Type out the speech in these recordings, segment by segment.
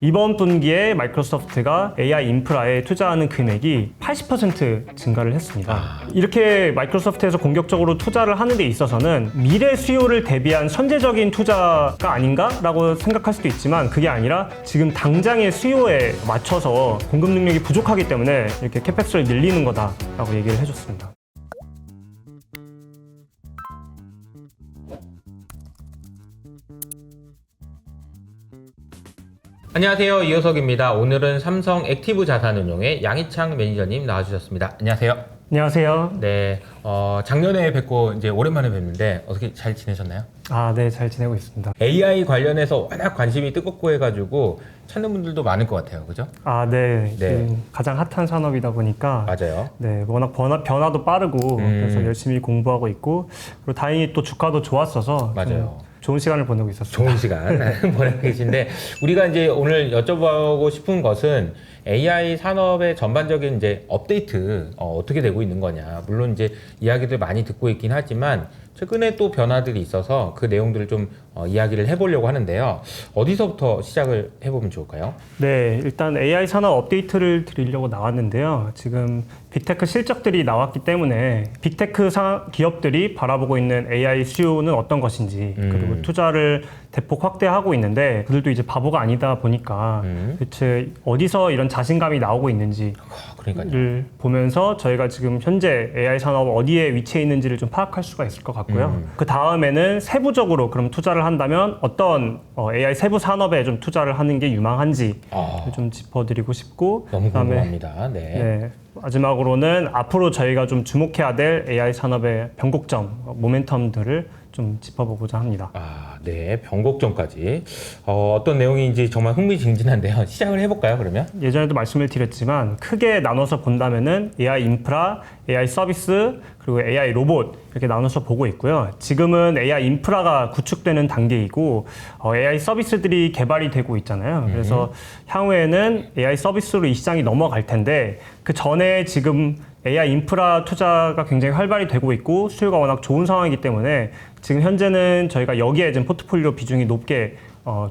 이번 분기에 마이크로소프트가 AI 인프라에 투자하는 금액이 80% 증가를 했습니다. 이렇게 마이크로소프트에서 공격적으로 투자를 하는 데 있어서는 미래 수요를 대비한 선제적인 투자가 아닌가라고 생각할 수도 있지만 그게 아니라 지금 당장의 수요에 맞춰서 공급 능력이 부족하기 때문에 이렇게 캐펙스를 늘리는 거다라고 얘기를 해줬습니다. 안녕하세요, 이효석입니다. 오늘은 삼성 액티브 자산운용의 양희창 매니저님 나와주셨습니다. 안녕하세요. 안녕하세요. 네, 작년에 뵙고 이제 오랜만에 뵙는데 어떻게 잘 지내셨나요? 네, 잘 지내고 있습니다. AI 관련해서 워낙 관심이 뜨겁고 해가지고 찾는 분들도 많을 것 같아요, 그죠? 네. 네. 가장 핫한 산업이다 보니까 맞아요. 네, 워낙 변화도 빠르고 그래서 열심히 공부하고 있고 그리고 다행히 또 주가도 좋았어서 맞아요. 좋은 시간을 보내고 있었습니다. 좋은 시간 보내고 계신데 우리가 이제 오늘 여쭤보고 싶은 것은 AI 산업의 전반적인 이제 업데이트 어떻게 되고 있는 거냐. 물론 이제 이야기들 많이 듣고 있긴 하지만 최근에 또 변화들이 있어서 그 내용들을 좀 이야기를 해보려고 하는데요. 어디서부터 시작을 해보면 좋을까요? 네, 일단 AI 산업 업데이트를 드리려고 나왔는데요. 지금 빅테크 실적들이 나왔기 때문에 빅테크 기업들이 바라보고 있는 AI 수요는 어떤 것인지 그리고 투자를 대폭 확대하고 있는데 그들도 이제 바보가 아니다 보니까 대체 어디서 이런 자신감이 나오고 있는지를 그러니까요. 보면서 저희가 지금 현재 AI 산업 어디에 위치해 있는지를 좀 파악할 수가 있을 것 같고요. 그 다음에는 세부적으로 그럼 투자를 한다면 어떤 AI 세부 산업에 좀 투자를 하는 게 유망한지 좀 짚어드리고 싶고 너무 그다음에 궁금합니다. 네. 네, 마지막으로는 앞으로 저희가 좀 주목해야 될 AI 산업의 변곡점, 모멘텀들을 좀 짚어보고자 합니다. 네. 변곡점까지. 어떤 내용인지 정말 흥미진진한데요. 시작을 해볼까요, 그러면? 예전에도 말씀을 드렸지만 크게 나눠서 본다면은 AI 인프라, AI 서비스, 그리고 AI 로봇 이렇게 나눠서 보고 있고요. 지금은 AI 인프라가 구축되는 단계이고 AI 서비스들이 개발이 되고 있잖아요. 그래서 향후에는 AI 서비스로 이 시장이 넘어갈 텐데 그 전에 지금 AI 인프라 투자가 굉장히 활발히 되고 있고 수요가 워낙 좋은 상황이기 때문에 지금 현재는 저희가 여기에 지금 포트폴리오 비중이 높게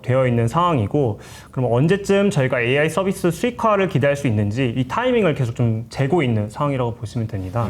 되어 있는 상황이고 그럼 언제쯤 저희가 AI 서비스 수익화를 기대할 수 있는지 이 타이밍을 계속 좀 재고 있는 상황이라고 보시면 됩니다.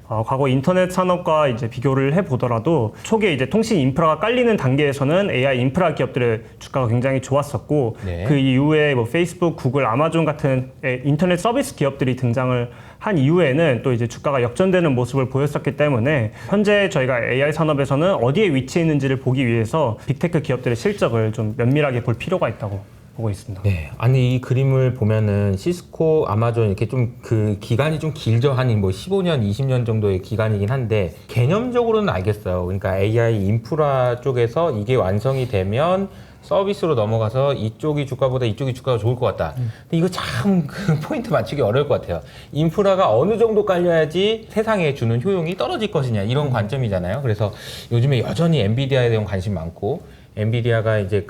과거 인터넷 산업과 이제 비교를 해보더라도 초기에 이제 통신 인프라가 깔리는 단계에서는 AI 인프라 기업들의 주가가 굉장히 좋았었고 네. 그 이후에 뭐 페이스북, 구글, 아마존 같은 인터넷 서비스 기업들이 등장을 한 이후에는 또 이제 주가가 역전되는 모습을 보였었기 때문에 현재 저희가 AI 산업에서는 어디에 위치해 있는지를 보기 위해서 빅테크 기업들의 실적을 좀 면밀하게 볼 필요가 있다고 보고 있습니다. 네. 아니, 이 그림을 보면은 시스코, 아마존 이렇게 좀 그 기간이 좀 길죠. 한 뭐 15년, 20년 정도의 기간이긴 한데 개념적으로는 알겠어요. 그러니까 AI 인프라 쪽에서 이게 완성이 되면 서비스로 넘어가서 이쪽이 주가보다 이쪽이 주가가 좋을 것 같다. 근데 이거 참 그 포인트 맞추기 어려울 것 같아요. 인프라가 어느 정도 깔려야지 세상에 주는 효용이 떨어질 것이냐 이런 관점이잖아요. 그래서 요즘에 여전히 엔비디아에 대한 관심 많고 엔비디아가 이제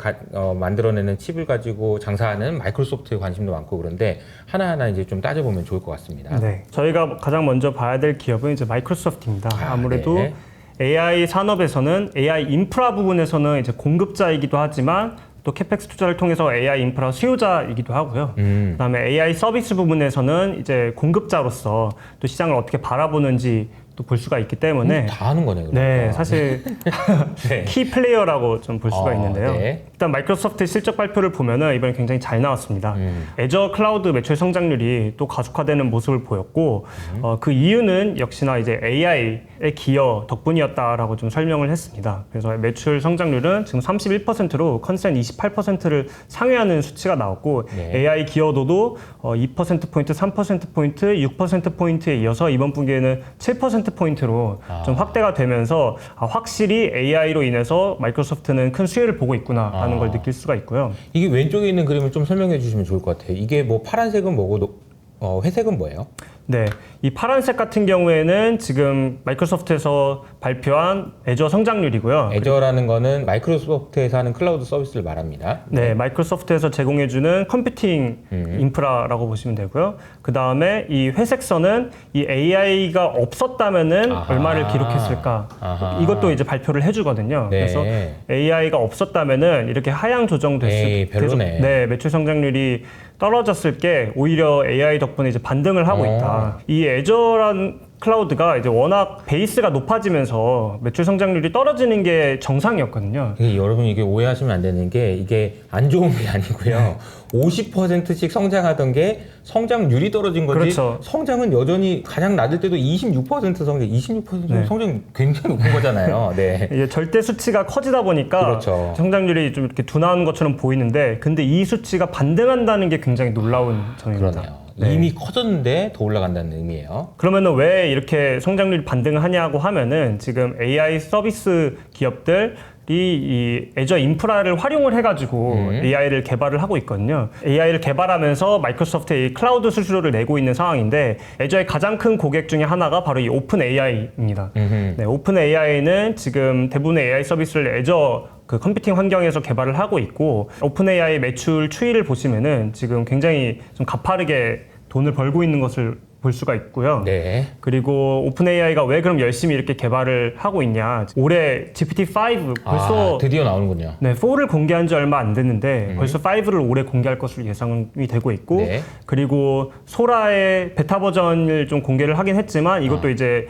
만들어내는 칩을 가지고 장사하는 마이크로소프트에 관심도 많고 그런데 하나하나 이제 좀 따져보면 좋을 것 같습니다. 네, 저희가 가장 먼저 봐야 될 기업은 이제 마이크로소프트입니다. 아무래도 네. AI 산업에서는 AI 인프라 부분에서는 이제 공급자이기도 하지만 또 캐펙스 투자를 통해서 AI 인프라 수요자이기도 하고요. 그다음에 AI 서비스 부분에서는 이제 공급자로서 또 시장을 어떻게 바라보는지 또 볼 수가 있기 때문에 다 하는 거네요. 그러니까. 네, 사실 네. 키 플레이어라고 좀 볼 수가 있는데요. 네. 일단 마이크로소프트 실적 발표를 보면은 이번에 굉장히 잘 나왔습니다. 애저 클라우드 매출 성장률이 또 가속화되는 모습을 보였고 그 이유는 역시나 이제 AI의 기여 덕분이었다라고 좀 설명을 했습니다. 그래서 매출 성장률은 지금 31%로 컨센 28%를 상회하는 수치가 나왔고 네. AI 기여도도 2%포인트, 3%포인트, 6%포인트에 이어서 이번 분기에는 7%포인트로 좀 확대가 되면서 확실히 AI로 인해서 마이크로소프트는 큰 수혜를 보고 있구나라는 걸 느낄 수가 있고요. 이게 왼쪽에 있는 그림을 좀 설명해 주시면 좋을 것 같아요. 이게 뭐 파란색은 뭐고 회색은 뭐예요? 네, 이 파란색 같은 경우에는 지금 마이크로소프트에서 발표한 애저 성장률이고요. 애저라는 거는 마이크로소프트에서 하는 클라우드 서비스를 말합니다. 네, 마이크로소프트에서 제공해주는 컴퓨팅 인프라라고 보시면 되고요. 그 다음에 이 회색 선은 이 AI가 없었다면은 아하. 얼마를 기록했을까. 아하. 이것도 이제 발표를 해주거든요. 네. 그래서 AI가 없었다면은 이렇게 하향 조정됐을 별로네. 네, 매출 성장률이 떨어졌을 게 오히려 AI 덕분에 이제 반등을 하고 있다. 이 애저라는 클라우드가 이제 워낙 베이스가 높아지면서 매출 성장률이 떨어지는 게 정상이었거든요. 여러분 이게 오해하시면 안 되는 게 이게 안 좋은 게 아니고요. 50%씩 성장하던 게 성장률이 떨어진 거지. 그렇죠. 성장은 여전히 가장 낮을 때도 26% 성장, 26% 네. 성장 굉장히 높은 거잖아요. 네. 이게 절대 수치가 커지다 보니까 그렇죠. 성장률이 좀 이렇게 둔화하는 것처럼 보이는데, 근데 이 수치가 반등한다는 게 굉장히 놀라운 점입니다. 그러네요. 네. 이미 커졌는데 더 올라간다는 의미예요. 그러면은 왜 이렇게 성장률이 반등을 하냐고 하면은 지금 AI 서비스 기업들이 이 애저 인프라를 활용을 해가지고 AI를 개발을 하고 있거든요. AI를 개발하면서 마이크로소프트의 이 클라우드 수수료를 내고 있는 상황인데, 애저의 가장 큰 고객 중에 하나가 바로 이 오픈 AI입니다. 네, 오픈 AI는 지금 대부분의 AI 서비스를 애저 그 컴퓨팅 환경에서 개발을 하고 있고, 오픈 AI 매출 추이를 보시면은 지금 굉장히 좀 가파르게 돈을 벌고 있는 것을 볼 수가 있고요. 네. 그리고 오픈AI가 왜 그럼 열심히 이렇게 개발을 하고 있냐. 올해 GPT-5 벌써 드디어 나오는군요. 네, 4를 공개한 지 얼마 안 됐는데 벌써 5를 올해 공개할 것으로 예상이 되고 있고, 네. 그리고 소라의 베타 버전을 좀 공개를 하긴 했지만 이것도 이제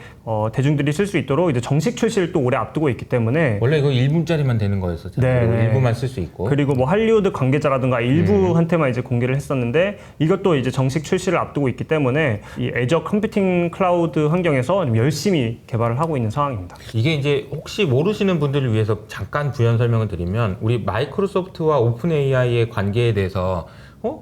대중들이 쓸 수 있도록 이제 정식 출시를 또 올해 앞두고 있기 때문에, 원래 이거 1분짜리만 되는 거였었잖아요. 네, 그리고 네. 일부만 쓸 수 있고. 그리고 뭐 할리우드 관계자라든가 일부한테만 이제 공개를 했었는데, 이것도 이제 정식 출시를 앞두고 있기 때문에 이 애저 컴퓨팅 클라우드 환경에서 좀 열심히 개발을 하고 있는 상황입니다. 이게 이제 혹시 모르시는 분들을 위해서 잠깐 부연 설명을 드리면, 우리 마이크로소프트와 오픈 AI의 관계에 대해서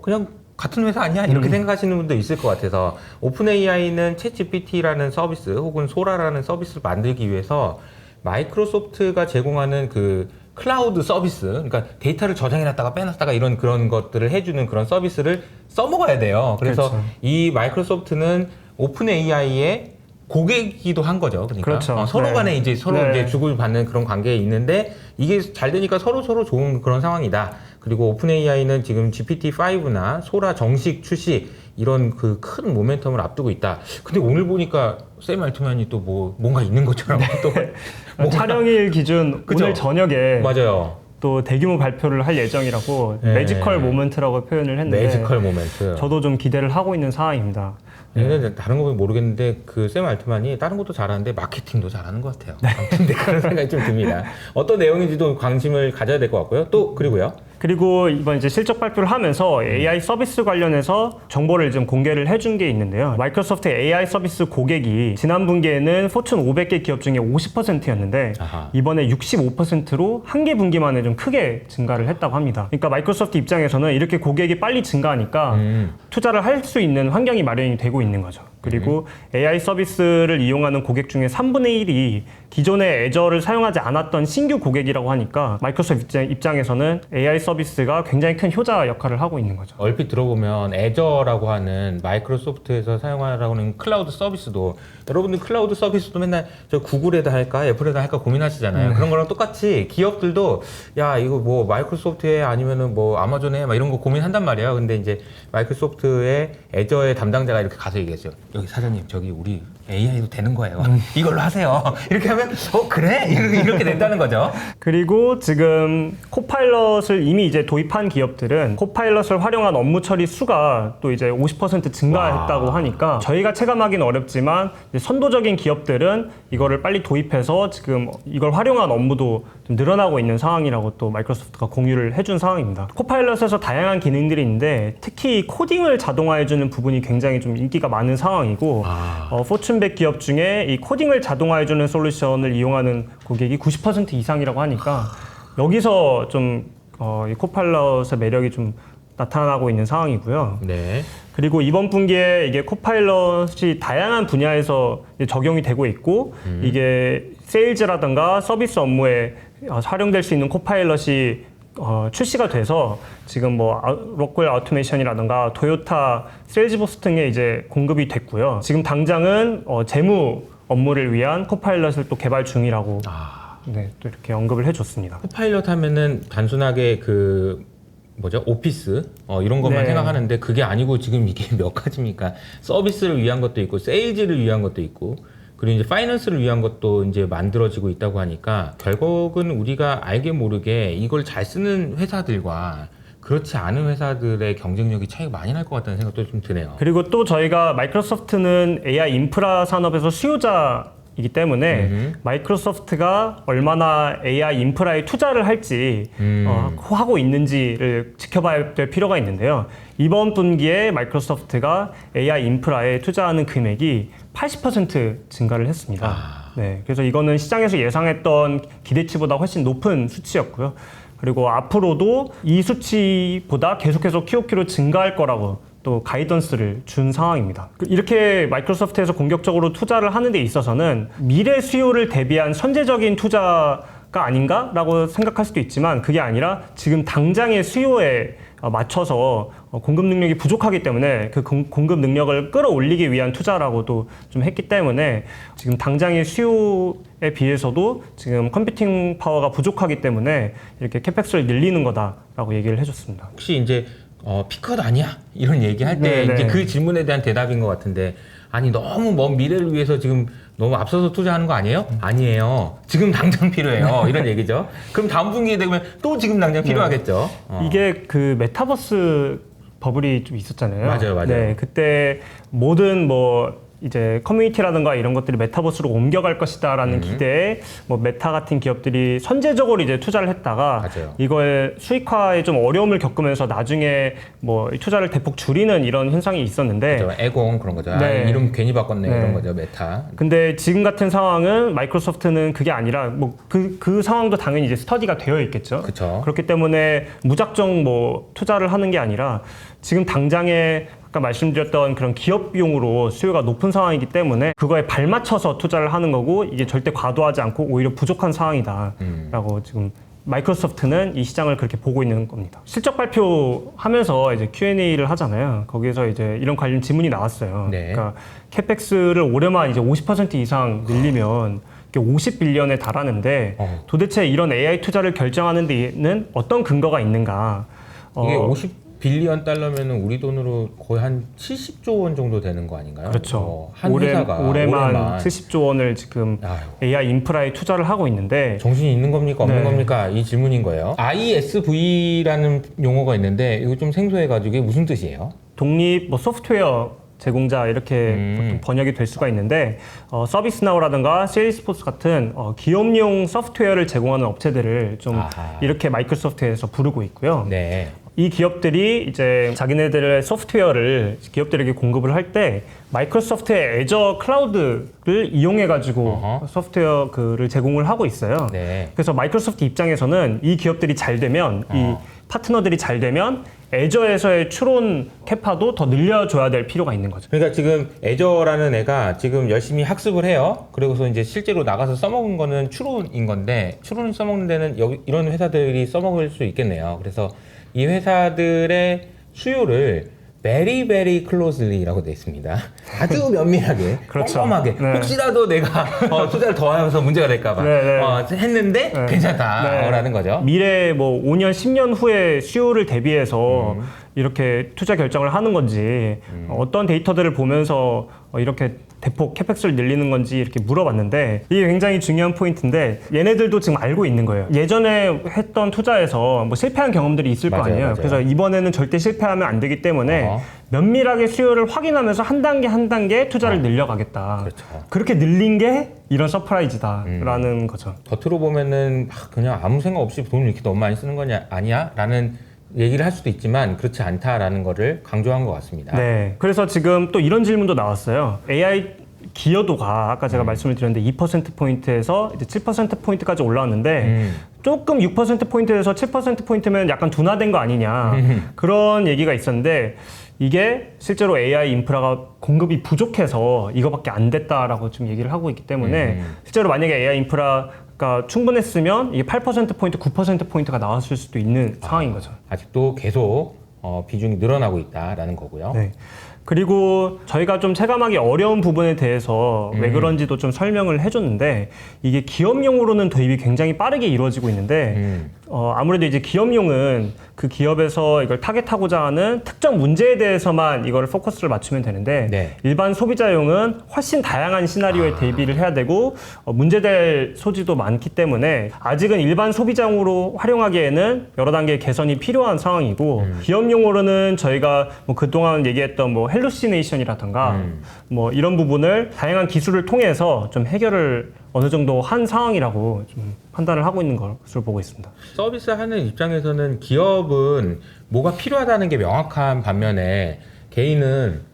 그냥 같은 회사 아니야? 이렇게 생각하시는 분도 있을 것 같아서, 오픈 AI는 챗 GPT라는 서비스 혹은 소라라는 서비스를 만들기 위해서 마이크로소프트가 제공하는 그 클라우드 서비스, 그러니까 데이터를 저장해놨다가 빼놨다가 이런 그런 것들을 해주는 그런 서비스를 써먹어야 돼요. 그래서 그렇죠. 이 마이크로소프트는 오픈 AI의 고객이기도 한 거죠. 그러니까 그렇죠. 서로 네. 간에 이제 서로 네. 이제 주고받는 그런 관계에 있는데, 이게 잘 되니까 서로 좋은 그런 상황이다. 그리고 오픈 AI는 지금 GPT-5나 소라 정식 출시 이런 그 큰 모멘텀을 앞두고 있다. 근데 오늘 보니까 샘 알트만이 또 뭔가 있는 것처럼 또 뭔가- 촬영일 기준 그죠? 오늘 저녁에 맞아요. 또 대규모 발표를 할 예정이라고 네. 매지컬 모먼트라고 표현을 했는데, 매지컬 모멘트. 저도 좀 기대를 하고 있는 상황입니다. 얘는 다른 거 모르겠는데 그 샘 알트만이 다른 것도 잘하는데 마케팅도 잘하는 것 같아요. 아무튼 네, 그런 생각이 좀 듭니다. 어떤 내용인지도 관심을 가져야 될 것 같고요. 또 그리고요. 그리고 이번 이제 실적 발표를 하면서 AI 서비스 관련해서 정보를 좀 공개를 해준 게 있는데요. 마이크로소프트 AI 서비스 고객이 지난 분기에는 포춘 500개 기업 중에 50%였는데 아하. 이번에 65%로 한 개 분기 만에 좀 크게 증가를 했다고 합니다. 그러니까 마이크로소프트 입장에서는 이렇게 고객이 빨리 증가하니까 투자를 할 수 있는 환경이 마련이 되고 있는 거죠. 그리고 AI 서비스를 이용하는 고객 중에 3분의 1이 기존의 애저를 사용하지 않았던 신규 고객이라고 하니까 마이크로소프트 입장에서는 AI 서비스가 굉장히 큰 효자 역할을 하고 있는 거죠. 얼핏 들어보면 애저라고 하는 마이크로소프트에서 사용하라고 하는 클라우드 서비스도, 여러분들 클라우드 서비스도 맨날 저 구글에다 할까 애플에다 할까 고민하시잖아요. 그런 거랑 똑같이 기업들도 야 이거 뭐 마이크로소프트에 아니면은 뭐 아마존에 막 이런 거 고민한단 말이에요. 근데 이제 마이크로소프트의 애저의 담당자가 이렇게 가서 얘기했어요. 여기 사장님 저기 우리 AI도 되는 거예요. 이걸로 하세요. 이렇게 하면 그래? 이렇게 된다는 거죠. 그리고 지금 코파일럿을 이미 이제 도입한 기업들은 코파일럿을 활용한 업무 처리 수가 또 이제 50% 증가했다고 와. 하니까 저희가 체감하기는 어렵지만 이제 선도적인 기업들은 이거를 빨리 도입해서 지금 이걸 활용한 업무도 좀 늘어나고 있는 상황이라고 또 마이크로소프트가 공유를 해준 상황입니다. 코파일럿에서 다양한 기능들이 있는데 특히 코딩을 자동화해주는 부분이 굉장히 좀 인기가 많은 상황이고, 포춘 100 기업 중에 이 코딩을 자동화해주는 솔루션을 이용하는 고객이 90% 이상이라고 하니까 여기서 좀 이 코파일럿의 매력이 좀 나타나고 있는 상황이고요. 네. 그리고 이번 분기에 이게 코파일럿이 다양한 분야에서 이제 적용이 되고 있고, 이게 세일즈라든가 서비스 업무에 활용될 수 있는 코파일럿이 출시가 돼서 지금 뭐 로컬 아우토메이션이라든가 토요타, 세일즈포스 등에 이제 공급이 됐고요. 지금 당장은 재무 업무를 위한 코파일럿을 또 개발 중이라고 네, 또 이렇게 언급을 해줬습니다. 코파일럿 하면은 단순하게 그 뭐죠? 오피스 이런 것만 네. 생각하는데 그게 아니고 지금 이게 몇 가지입니까? 서비스를 위한 것도 있고 세일즈를 위한 것도 있고 그리고 이제 파이낸스를 위한 것도 이제 만들어지고 있다고 하니까 결국은 우리가 알게 모르게 이걸 잘 쓰는 회사들과 그렇지 않은 회사들의 경쟁력이 차이가 많이 날 것 같다는 생각도 좀 드네요. 그리고 또 저희가 마이크로소프트는 AI 인프라 산업에서 수요자이기 때문에 마이크로소프트가 얼마나 AI 인프라에 투자를 할지 하고 있는지를 지켜봐야 될 필요가 있는데요. 이번 분기에 마이크로소프트가 AI 인프라에 투자하는 금액이 80% 증가를 했습니다. 네, 그래서 이거는 시장에서 예상했던 기대치보다 훨씬 높은 수치였고요. 그리고 앞으로도 이 수치보다 계속해서 QOQ로 증가할 거라고 또 가이던스를 준 상황입니다. 이렇게 마이크로소프트에서 공격적으로 투자를 하는 데 있어서는 미래 수요를 대비한 선제적인 투자가 아닌가라고 생각할 수도 있지만 그게 아니라 지금 당장의 수요에 맞춰서 공급 능력이 부족하기 때문에 그 공급 능력을 끌어올리기 위한 투자라고도 좀 했기 때문에 지금 당장의 수요에 비해서도 지금 컴퓨팅 파워가 부족하기 때문에 이렇게 캐펙스를 늘리는 거다라고 얘기를 해줬습니다. 혹시 이제 피컷 아니야? 이런 얘기할 때 네네. 이제 그 질문에 대한 대답인 것 같은데 아니 너무 먼 미래를 위해서 지금 너무 앞서서 투자하는 거 아니에요? 아니에요. 지금 당장 필요해요. 이런 얘기죠. 그럼 다음 분기에 되면 또 지금 당장 필요하겠죠. 이게 그 메타버스 버블이 좀 있었잖아요. 맞아요. 네, 그때 모든 뭐 이제 커뮤니티라든가 이런 것들이 메타버스로 옮겨갈 것이다라는 기대에 뭐 메타 같은 기업들이 선제적으로 이제 투자를 했다가 맞아요. 이걸 수익화에 좀 어려움을 겪으면서 나중에 뭐 투자를 대폭 줄이는 이런 현상이 있었는데 그렇죠. 에공 그런 거죠. 네. 이름 괜히 바꿨네 네. 이런 거죠. 메타. 근데 지금 같은 상황은 마이크로소프트는 그게 아니라 뭐 그 상황도 당연히 이제 스터디가 되어 있겠죠. 그쵸. 그렇기 때문에 무작정 뭐 투자를 하는 게 아니라 지금 당장에 아까 말씀드렸던 그런 기업용으로 수요가 높은 상황이기 때문에 그거에 발맞춰서 투자를 하는 거고 이게 절대 과도하지 않고 오히려 부족한 상황이다라고 지금 마이크로소프트는 이 시장을 그렇게 보고 있는 겁니다. 실적 발표하면서 이제 Q&A를 하잖아요. 거기서 이제 이런 관련 질문이 나왔어요. 네. 그러니까 캐펙스를 올해만 이제 50% 이상 늘리면 50빌리언에 달하는데 도대체 이런 AI 투자를 결정하는 데는 어떤 근거가 있는가? 이게 50빌리언 달러면은 우리 돈으로 거의 한 70조 원 정도 되는 거 아닌가요? 그렇죠. 한 회사가 올해만 70조 원을 지금 아유. AI 인프라에 투자를 하고 있는데 정신이 있는 겁니까 없는 네. 겁니까 이 질문인 거예요. ISV라는 용어가 있는데 이거 좀 생소해가지고 이게 무슨 뜻이에요? 독립 뭐 소프트웨어 제공자 이렇게 보통 번역이 될 수가 있는데 서비스나우라든가 세일스포스 같은 기업용 소프트웨어를 제공하는 업체들을 좀 아하. 이렇게 마이크로소프트에서 부르고 있고요. 네. 이 기업들이 이제 자기네들의 소프트웨어를 기업들에게 공급을 할 때 마이크로소프트의 애저 클라우드를 이용해 가지고 소프트웨어 그를 제공을 하고 있어요. 네. 그래서 마이크로소프트 입장에서는 이 기업들이 잘 되면 이 파트너들이 잘 되면 애저에서의 추론 캐파도 더 늘려줘야 될 필요가 있는 거죠. 그러니까 지금 애저라는 애가 지금 열심히 학습을 해요. 그리고서 이제 실제로 나가서 써먹은 거는 추론인 건데 추론을 써먹는 데는 이런 회사들이 써먹을 수 있겠네요. 그래서 이 회사들의 수요를 very very closely라고 되어 있습니다. 아주 면밀하게, 그렇죠. 꼼꼼하게 네. 혹시라도 내가 투자를 더 하면서 문제가 될까봐 네. 했는데 네. 괜찮다라는 거죠. 미래 뭐 5년, 10년 후에 수요를 대비해서 이렇게 투자 결정을 하는 건지 어떤 데이터들을 보면서 이렇게 대폭 캐펙스를 늘리는 건지 이렇게 물어봤는데 이게 굉장히 중요한 포인트인데 얘네들도 지금 알고 있는 거예요. 예전에 했던 투자에서 뭐 실패한 경험들이 있을 거 맞아요, 아니에요. 맞아요. 그래서 이번에는 절대 실패하면 안 되기 때문에 면밀하게 수요를 확인하면서 한 단계 한 단계 투자를 늘려가겠다. 그렇죠. 그렇게 늘린 게 이런 서프라이즈다라는 거죠. 겉으로 보면은 그냥 아무 생각 없이 돈을 이렇게 너무 많이 쓰는 거냐 아니야? 라는 얘기를 할 수도 있지만 그렇지 않다라는 거를 강조한 것 같습니다. 네. 그래서 지금 또 이런 질문도 나왔어요. AI 기여도가 아까 제가 말씀을 드렸는데 2%포인트에서 이제 7%포인트까지 올라왔는데 조금 6%포인트에서 7%포인트면 약간 둔화된 거 아니냐. 그런 얘기가 있었는데 이게 실제로 AI 인프라가 공급이 부족해서 이거밖에 안 됐다라고 좀 얘기를 하고 있기 때문에 실제로 만약에 AI 인프라 그러니까 충분했으면 이게 8%포인트, 9%포인트가 나왔을 수도 있는 상황인 거죠. 아직도 계속 비중이 늘어나고 있다라는 거고요. 네. 그리고 저희가 좀 체감하기 어려운 부분에 대해서 왜 그런지도 좀 설명을 해줬는데 이게 기업용으로는 도입이 굉장히 빠르게 이루어지고 있는데 아무래도 이제 기업용은 그 기업에서 이걸 타겟하고자 하는 특정 문제에 대해서만 이걸 포커스를 맞추면 되는데 네. 일반 소비자용은 훨씬 다양한 시나리오에 대비를 해야 되고 문제될 소지도 많기 때문에 아직은 일반 소비자용으로 활용하기에는 여러 단계의 개선이 필요한 상황이고 기업용으로는 저희가 뭐 그동안 얘기했던 뭐 헬루시네이션이라던가 뭐 이런 부분을 다양한 기술을 통해서 좀 해결을 어느 정도 한 상황이라고 좀 판단을 하고 있는 것으로 보고 있습니다. 서비스 하는 입장에서는 기업은 뭐가 필요하다는 게 명확한 반면에 개인은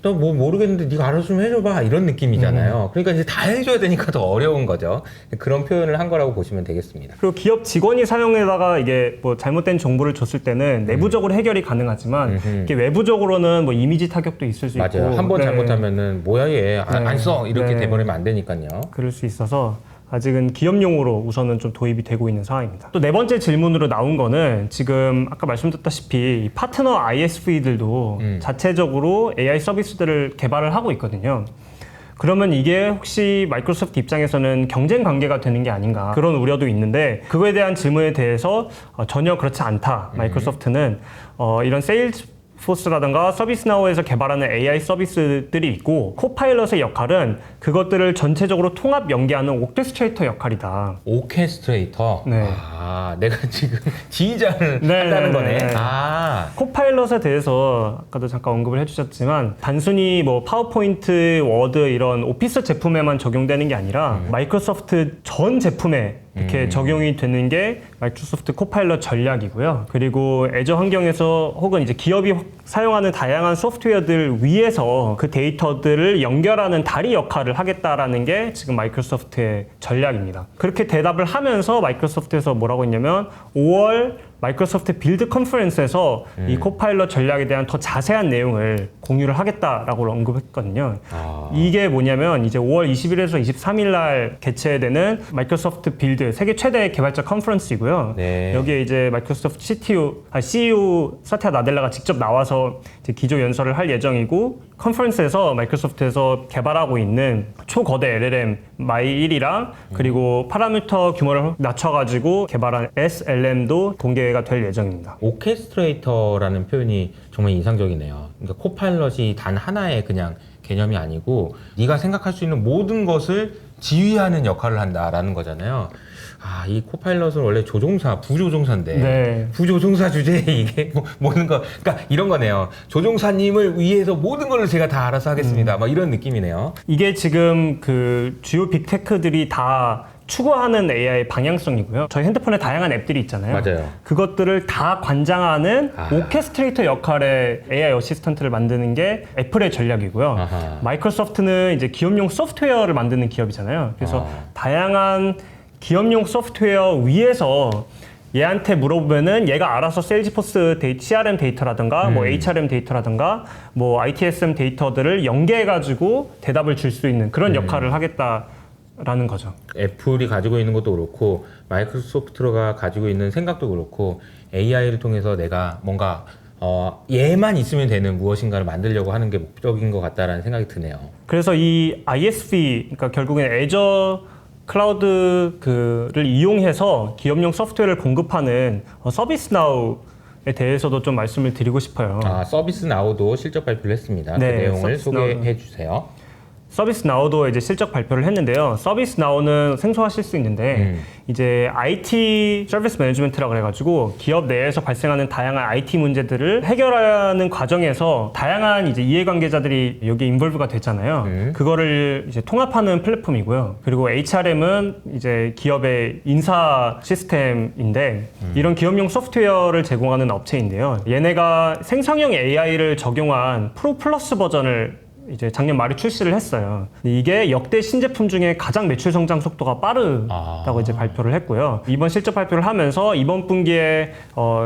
너 뭐 모르겠는데 네가 알아서 좀 해줘봐 이런 느낌이잖아요. 그러니까 이제 다 해줘야 되니까 더 어려운 거죠. 그런 표현을 한 거라고 보시면 되겠습니다. 그리고 기업 직원이 사용에다가 이게 뭐 잘못된 정보를 줬을 때는 내부적으로 해결이 가능하지만 이게 외부적으로는 뭐 이미지 타격도 있을 수 있고 맞아요. 한 번 네. 잘못하면은 뭐야 얘 안 써 이렇게 네. 돼버리면 안 되니까요. 그럴 수 있어서 아직은 기업용으로 우선은 좀 도입이 되고 있는 상황입니다. 또 네 번째 질문으로 나온 거는 지금 아까 말씀드렸다시피 이 파트너 ISV들도 자체적으로 AI 서비스들을 개발을 하고 있거든요. 그러면 이게 혹시 마이크로소프트 입장에서는 경쟁 관계가 되는 게 아닌가 그런 우려도 있는데 그거에 대한 질문에 대해서 전혀 그렇지 않다. 마이크로소프트는 이런 세일즈포스라든가 서비스나우에서 개발하는 AI 서비스들이 있고 코파일럿의 역할은 그것들을 전체적으로 통합 연계하는 오케스트레이터 역할이다. 오케스트레이터. 네. 아, 내가 지금 지휘자를 네, 한다는 거네. 네. 아, 코파일럿에 대해서 아까도 잠깐 언급을 해주셨지만 단순히 뭐 파워포인트, 워드 이런 오피스 제품에만 적용되는 게 아니라 마이크로소프트 전 제품에 이렇게 적용이 되는 게 마이크로소프트 코파일럿 전략이고요. 그리고 애저 환경에서 혹은 이제 기업이 사용하는 다양한 소프트웨어들 위에서 그 데이터들을 연결하는 다리 역할을 하겠다라는 게 지금 마이크로소프트의 전략입니다. 그렇게 대답을 하면서 마이크로소프트에서 뭐라고 했냐면 5월 마이크로소프트 빌드 컨퍼런스에서 이 코파일럿 전략에 대한 더 자세한 내용을 공유를 하겠다라고 언급했거든요. 이게 뭐냐면 이제 5월 20일에서 23일 날 개최되는 마이크로소프트 빌드 세계 최대 개발자 컨퍼런스이고요. 네. 여기에 이제 마이크로소프트 CEO 사티아 나델라가 직접 나와서 이제 기조 연설을 할 예정이고 컨퍼런스에서 마이크로소프트에서 개발하고 있는 초거대 LLM 마이 1이랑 그리고 파라미터 규모를 낮춰가지고 개발한 SLM도 공개가 될 예정입니다. 오케스트레이터라는 표현이 정말 인상적이네요. 그러니까 코파일럿이 단 하나의 그냥 개념이 아니고 네가 생각할 수 있는 모든 것을 지휘하는 역할을 한다라는 거잖아요. 아, 이 코파일럿은 원래 조종사, 부조종사인데 네. 부조종사 주제에 이게 모든 거, 그러니까 이런 거네요. 조종사님을 위해서 모든 걸 제가 다 알아서 하겠습니다. 막 이런 느낌이네요. 이게 지금 그 주요 빅테크들이 다 추구하는 AI 방향성이고요. 저희 핸드폰에 다양한 앱들이 있잖아요. 맞아요. 그것들을 다 관장하는 아. 오케스트레이터 역할의 AI 어시스턴트를 만드는 게 애플의 전략이고요. 아하. 마이크로소프트는 이제 기업용 소프트웨어를 만드는 기업이잖아요. 그래서 다양한 기업용 소프트웨어 위에서 얘한테 물어보면은 얘가 알아서 세일즈포스 CRM 데이터라든가 뭐 HRM 데이터라든가 뭐 ITSM 데이터들을 연계해가지고 대답을 줄 수 있는 그런 역할을 하겠다라는 거죠. 애플이 가지고 있는 것도 그렇고 마이크로소프트가 가지고 있는 생각도 그렇고 AI를 통해서 내가 뭔가 얘만 있으면 되는 무엇인가를 만들려고 하는 게 목적인 것 같다라는 생각이 드네요. 그래서 이 ISV, 그러니까 결국엔 애저 클라우드를 이용해서 기업용 소프트웨어를 공급하는 서비스나우에 대해서도 좀 말씀을 드리고 싶어요. 아, 서비스나우도 실적 발표를 했습니다. 네, 그 내용을 서비스나우. 소개해 주세요. 서비스나우도 이제 실적 발표를 했는데요. 서비스나우는 생소하실 수 있는데 이제 IT 서비스 매니지먼트라고 그래가지고 기업 내에서 발생하는 다양한 IT 문제들을 해결하는 과정에서 다양한 이제 이해관계자들이 여기에 인볼브가 됐잖아요. 그거를 이제 통합하는 플랫폼이고요. 그리고 HRM은 이제 기업의 인사 시스템인데 이런 기업용 소프트웨어를 제공하는 업체인데요. 얘네가 생성형 AI를 적용한 프로 플러스 버전을 이제 작년 말에 출시를 했어요. 이게 역대 신제품 중에 가장 매출 성장 속도가 빠르다고 이제 발표를 했고요. 이번 실적 발표를 하면서 이번 분기에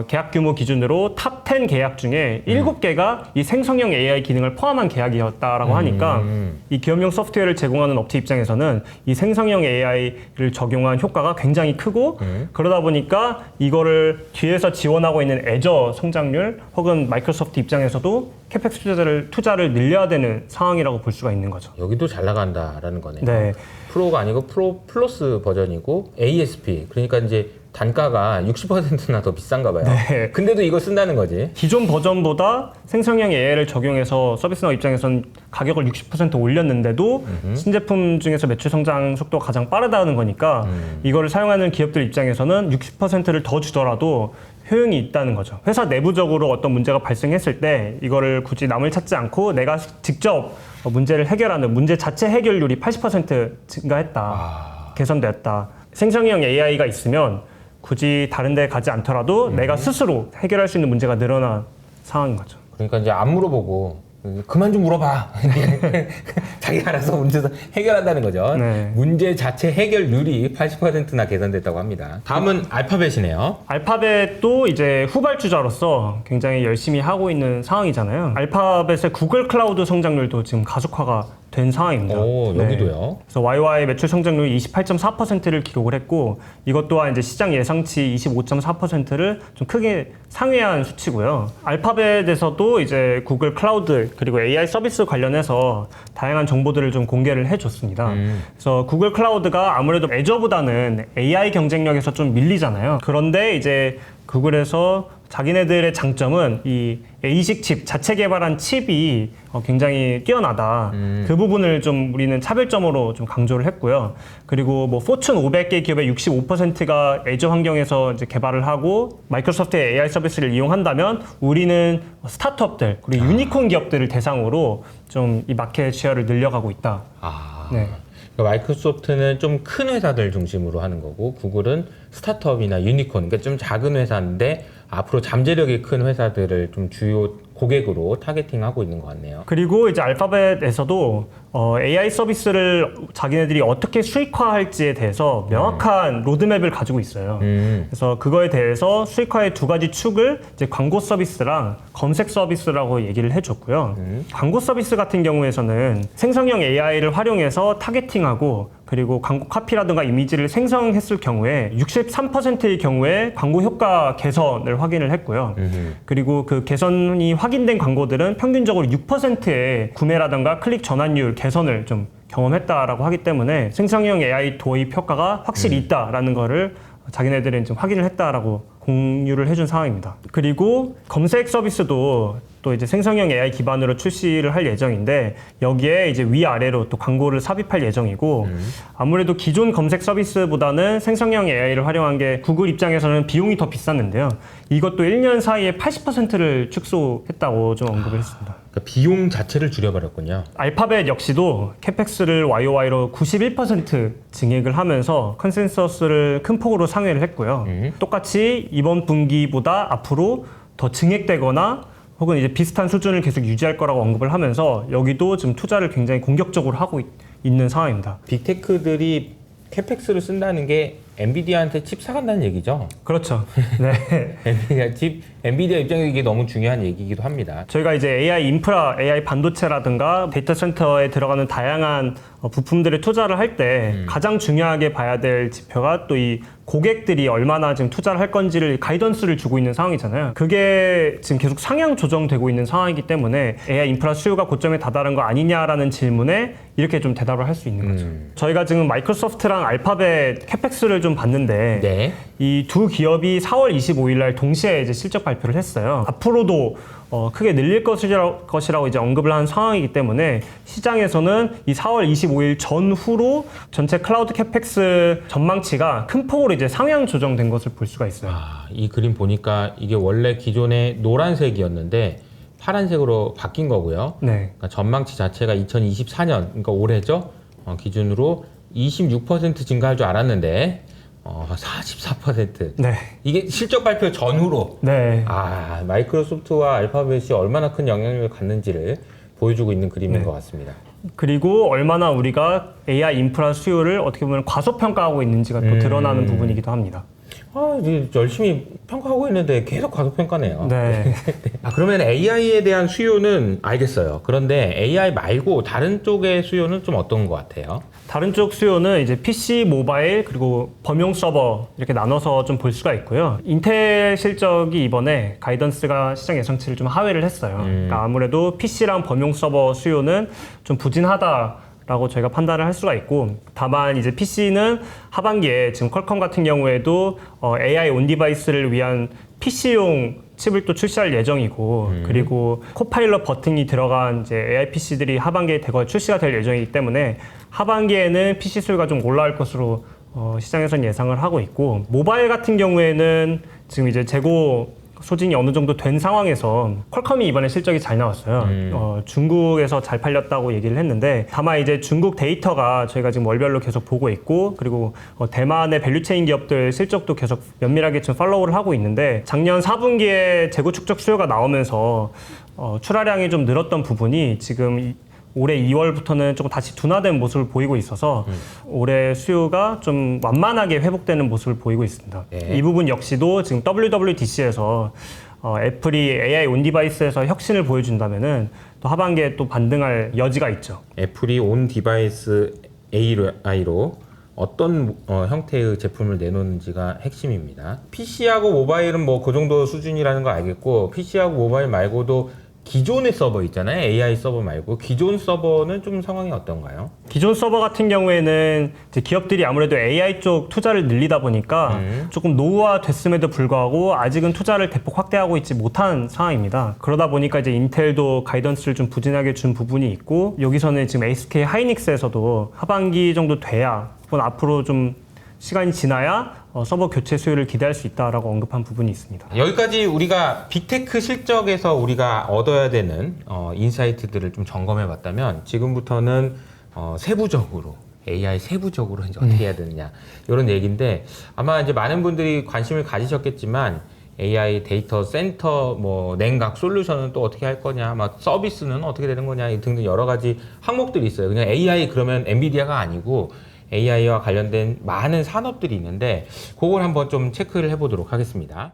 계약 규모 기준으로 탑 10 계약 중에 7개가 이 생성형 AI 기능을 포함한 계약이었다라고 하니까 이 기업용 소프트웨어를 제공하는 업체 입장에서는 이 생성형 AI를 적용한 효과가 굉장히 크고 그러다 보니까 이거를 뒤에서 지원하고 있는 애저 성장률 혹은 마이크로소프트 입장에서도 캐펙스 투자를 늘려야 되는 상황이라고 볼 수가 있는 거죠. 여기도 잘 나간다라는 거네요. 네. 프로가 아니고 프로 플러스 버전이고 ASP. 그러니까 이제 단가가 60%나 더 비싼가 봐요. 네. 근데도 이거 쓴다는 거지. 기존 버전보다 생성형 AI를 적용해서 서비스너 입장에서는 가격을 60% 올렸는데도 신제품 중에서 매출 성장 속도가 가장 빠르다는 거니까 이거를 사용하는 기업들 입장에서는 60%를 더 주더라도 효용이 있다는 거죠. 회사 내부적으로 어떤 문제가 발생했을 때 이거를 굳이 남을 찾지 않고 내가 직접 문제를 해결하는 문제 자체 해결률이 80% 증가했다. 개선되었다. 생성형 AI가 있으면 굳이 다른 데 가지 않더라도 내가 스스로 해결할 수 있는 문제가 늘어난 상황인 거죠. 그러니까 이제 안 물어보고 그만 좀 물어봐. 자기가 알아서 문제 해결한다는 거죠. 네. 문제 자체 해결률이 80%나 개선됐다고 합니다. 다음은 알파벳이네요. 알파벳도 이제 후발주자로서 굉장히 열심히 하고 있는 상황이잖아요. 알파벳의 구글 클라우드 성장률도 지금 가속화가 된 상황입니다. 오, 여기도요. 그래서 YY 매출 성장률 28.4%를 기록을 했고 이것 또한 이제 시장 예상치 25.4%를 좀 크게 상회한 수치고요. 알파벳에서도 이제 구글 클라우드 그리고 AI 서비스 관련해서 다양한 정보들을 좀 공개를 해줬습니다. 그래서 구글 클라우드가 아무래도 애저보다는 AI 경쟁력에서 좀 밀리잖아요. 그런데 이제 구글에서 자기네들의 장점은 이 ASIC 칩, 자체 개발한 칩이 굉장히 뛰어나다. 그 부분을 좀 우리는 차별점으로 좀 강조를 했고요. 그리고 뭐 포춘 500개 기업의 65%가 애저 환경에서 이제 개발을 하고 마이크로소프트의 AI 서비스를 이용한다면 우리는 스타트업들 그리고 유니콘 기업들을 대상으로 좀 이 마켓 쉐어를 늘려가고 있다. 네. 그러니까 마이크로소프트는 좀 큰 회사들 중심으로 하는 거고 구글은 스타트업이나 유니콘, 그러니까 좀 작은 회사인데 앞으로 잠재력이 큰 회사들을 좀 주요 고객으로 타겟팅하고 있는 것 같네요. 그리고 이제 알파벳에서도 AI 서비스를 자기네들이 어떻게 수익화할지에 대해서 명확한 로드맵을 가지고 있어요. 그래서 그거에 대해서 수익화의 두 가지 축을 이제 광고 서비스랑 검색 서비스라고 얘기를 해줬고요. 광고 서비스 같은 경우에서는 생성형 AI를 활용해서 타겟팅하고 그리고 광고 카피라든가 이미지를 생성했을 경우에 63%의 경우에 광고 효과 개선을 확인을 했고요. 그리고 그 개선이 확인된 광고들은 평균적으로 6%의 구매라든가 클릭 전환율 개선을 좀 경험했다라고 하기 때문에 생성형 AI 도입 효과가 확실히 있다라는 거를 자기네들은 좀 확인을 했다라고 공유를 해준 상황입니다. 그리고 검색 서비스도 또 이제 생성형 AI 기반으로 출시를 할 예정인데 여기에 이제 위아래로 또 광고를 삽입할 예정이고 아무래도 기존 검색 서비스보다는 생성형 AI를 활용한 게 구글 입장에서는 비용이 더 비쌌는데요. 이것도 1년 사이에 80%를 축소했다고 좀 언급을 했습니다. 그러니까 비용 자체를 줄여버렸군요. 알파벳 역시도 캐펙스를 YOY로 91% 증액을 하면서 컨센서스를 큰 폭으로 상회를 했고요. 똑같이 이번 분기보다 앞으로 더 증액되거나 혹은 이제 비슷한 수준을 계속 유지할 거라고 언급을 하면서 여기도 지금 투자를 굉장히 공격적으로 하고 있는 상황입니다. 빅테크들이 캐펙스를 쓴다는 게 엔비디아한테 칩 사간다는 얘기죠. 그렇죠. 네. 엔비디아 입장에서 이게 너무 중요한 얘기이기도 합니다. 저희가 이제 AI 인프라, AI 반도체라든가 데이터 센터에 들어가는 다양한 부품들에 투자를 할 때 가장 중요하게 봐야 될 지표가 또 이 고객들이 얼마나 지금 투자를 할 건지를 가이던스를 주고 있는 상황이잖아요. 그게 지금 계속 상향 조정되고 있는 상황이기 때문에 AI 인프라 수요가 고점에 다다른 거 아니냐라는 질문에 이렇게 좀 대답을 할 수 있는 거죠. 저희가 지금 마이크로소프트랑 알파벳 캐펙스를 좀 봤는데 네. 이 두 기업이 4월 25일 날 동시에 이제 실적 발표를 했어요. 앞으로도 크게 늘릴 것이라고 이제 언급을 한 상황이기 때문에 시장에서는 이 4월 25일 전후로 전체 클라우드 캐펙스 전망치가 큰 폭으로 이제 상향 조정된 것을 볼 수가 있어요. 이 그림 보니까 이게 원래 기존에 노란색이었는데 파란색으로 바뀐 거고요. 네. 그러니까 전망치 자체가 2024년, 그러니까 올해죠. 기준으로 26% 증가할 줄 알았는데 44%. 네. 이게 실적 발표 전후로. 네. 마이크로소프트와 알파벳이 얼마나 큰 영향력을 갖는지를 보여주고 있는 그림인 네. 것 같습니다. 그리고 얼마나 우리가 AI 인프라 수요를 어떻게 보면 과소평가하고 있는지가 또 드러나는 부분이기도 합니다. 이제 열심히 평가하고 있는데 계속 과소평가네요. 네. 그러면 AI에 대한 수요는 알겠어요. 그런데 AI 말고 다른 쪽의 수요는 좀 어떤 것 같아요? 다른 쪽 수요는 이제 PC, 모바일, 그리고 범용 서버 이렇게 나눠서 좀 볼 수가 있고요. 인텔 실적이 이번에 가이던스가 시장 예상치를 좀 하회를 했어요. 그러니까 아무래도 PC랑 범용 서버 수요는 좀 부진하다라고 저희가 판단을 할 수가 있고, 다만 이제 PC는 하반기에 지금 퀄컴 같은 경우에도 AI 온 디바이스를 위한 PC용 칩을 또 출시할 예정이고, 그리고 코파일럿 버튼이 들어간 이제 AI PC들이 하반기에 대거 출시가 될 예정이기 때문에 하반기에는 PC 수요가 좀 올라갈 것으로 시장에서는 예상을 하고 있고, 모바일 같은 경우에는 지금 이제 재고 소진이 어느 정도 된 상황에서 퀄컴이 이번에 실적이 잘 나왔어요. 중국에서 잘 팔렸다고 얘기를 했는데, 다만 이제 중국 데이터가 저희가 지금 월별로 계속 보고 있고, 그리고 대만의 밸류체인 기업들 실적도 계속 면밀하게 좀 팔로우를 하고 있는데, 작년 4분기에 재고 축적 수요가 나오면서 출하량이 좀 늘었던 부분이 지금 올해 2월부터는 조금 다시 둔화된 모습을 보이고 있어서 올해 수요가 좀 완만하게 회복되는 모습을 보이고 있습니다. 네. 이 부분 역시도 지금 WWDC에서 애플이 AI 온 디바이스에서 혁신을 보여준다면은 또 하반기에 또 반등할 여지가 있죠. 애플이 온 디바이스 AI로 어떤 형태의 제품을 내놓는지가 핵심입니다. PC하고 모바일은 뭐 그 정도 수준이라는 거 알겠고, PC하고 모바일 말고도 기존의 서버 있잖아요. AI 서버 말고 기존 서버는 좀 상황이 어떤가요? 기존 서버 같은 경우에는 이제 기업들이 아무래도 AI 쪽 투자를 늘리다 보니까 조금 노후화됐음에도 불구하고 아직은 투자를 대폭 확대하고 있지 못한 상황입니다. 그러다 보니까 이제 인텔도 가이던스를 좀 부진하게 준 부분이 있고, 여기서는 지금 SK 하이닉스에서도 하반기 정도 돼야 혹은 앞으로 좀 시간이 지나야 서버 교체 수요를 기대할 수 있다라고 언급한 부분이 있습니다. 여기까지 우리가 빅테크 실적에서 우리가 얻어야 되는 인사이트들을 좀 점검해 봤다면, 지금부터는 세부적으로 AI 세부적으로 이제 어떻게 해야 되느냐 이런 얘기인데, 아마 이제 많은 분들이 관심을 가지셨겠지만 AI 데이터 센터 뭐 냉각 솔루션은 또 어떻게 할 거냐, 막 서비스는 어떻게 되는 거냐 등등 여러 가지 항목들이 있어요. 그냥 AI 그러면 엔비디아가 아니고 AI와 관련된 많은 산업들이 있는데, 그걸 한번 좀 체크를 해보도록 하겠습니다.